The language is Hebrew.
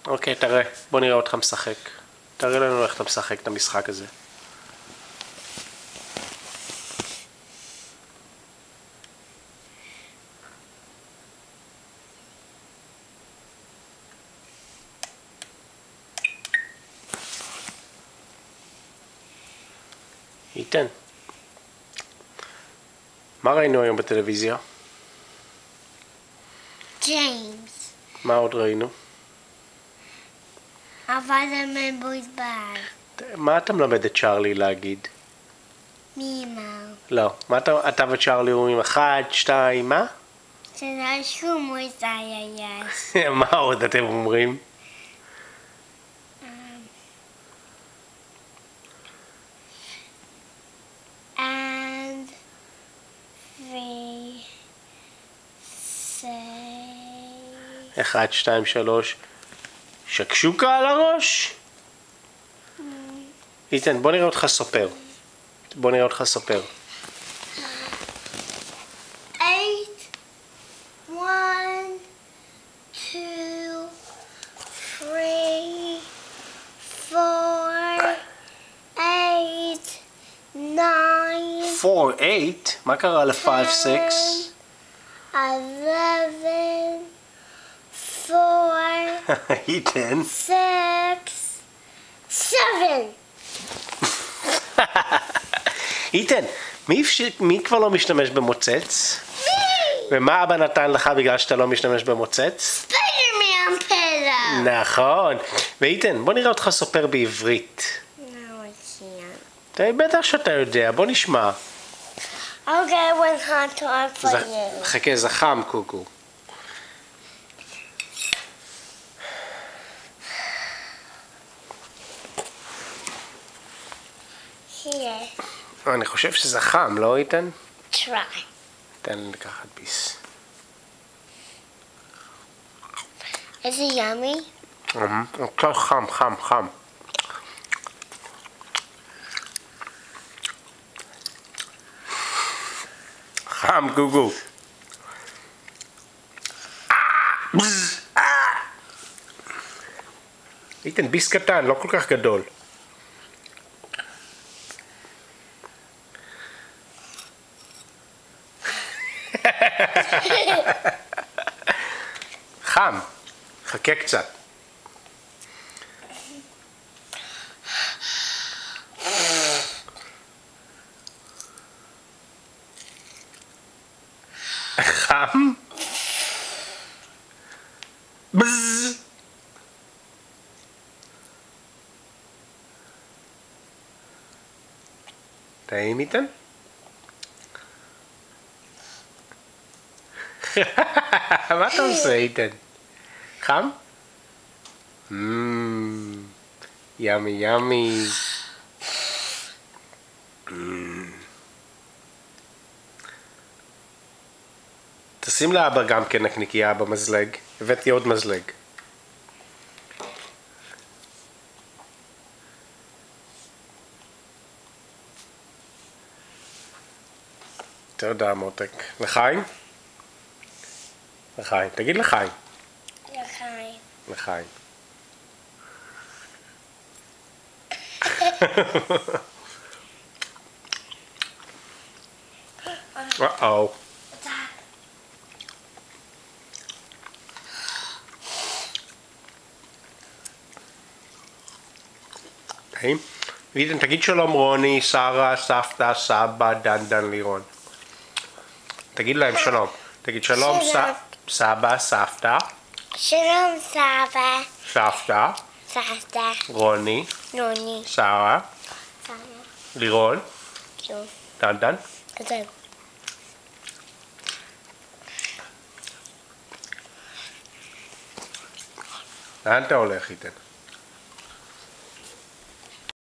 אוקיי, תראה. בוא נראה אותך משחק. תראה לנו איך אתה משחק את המשחק הזה. איתן. מה ראינו היום בטלוויזיה? ג'יימס. מה עוד ראינו? אבל המבויז בר. מה אתה מלמד את צ'ארלי להגיד? מימו. לא. מה אתה וצ'ארלי אומרים? 1, 2, מה? שנשו מוזייה. מה עוד אתם אומרים? And we say... 1, 2, 3. שקשוקה על הראש? איתן, בוא נראה אותך סופר. בוא נראה אותך סופר. 8, 1, 2, 3, 4, 8, 9, 4, 8? מה קרה ל-5, 6? 11, 4, איתן. 6, 7. איתן, מי כבר לא משתמש במוצץ? ומה אבא נתן לך בגלל שאתה לא משתמש במוצץ? ספיידרמן פלו. נכון. ואיתן, בוא נראה אותך סופר בעברית. No, I can't. בטח שאתה יודע, בוא נשמע. I'll get one hot dog for you. חכה, זה חם, קוקו. Here, אני חושב שזה חם, לא איתן? try. תן לי לקחת ביס. Is it yummy? עכשיו חם, חם, חם. חם, גוגו. איתן, ביס קטן, לא כל כך גדול. חם, חכה קצת. חם? בז. טעים איתן? מה אתה עושה איתן? חם? ימי ימי. תשים לאבא גם כן נקניקייה במזלג. הבאתי עוד מזלג. תודה מותק. לחיים? לחיים. תגיד לחיים. לחיים. לחיים. Uh-oh. טעים? איתן, תגיד שלום רוני, שרה, סבתא, סבא, דן, לירון. תגיד להם שלום. תגיד שלום סבא, סבתא. שלום סבא. סבתא. סבתא. רוני. נוני. שרה. סבא. לירון. דן. זהו. לאן אתה הולך איתן?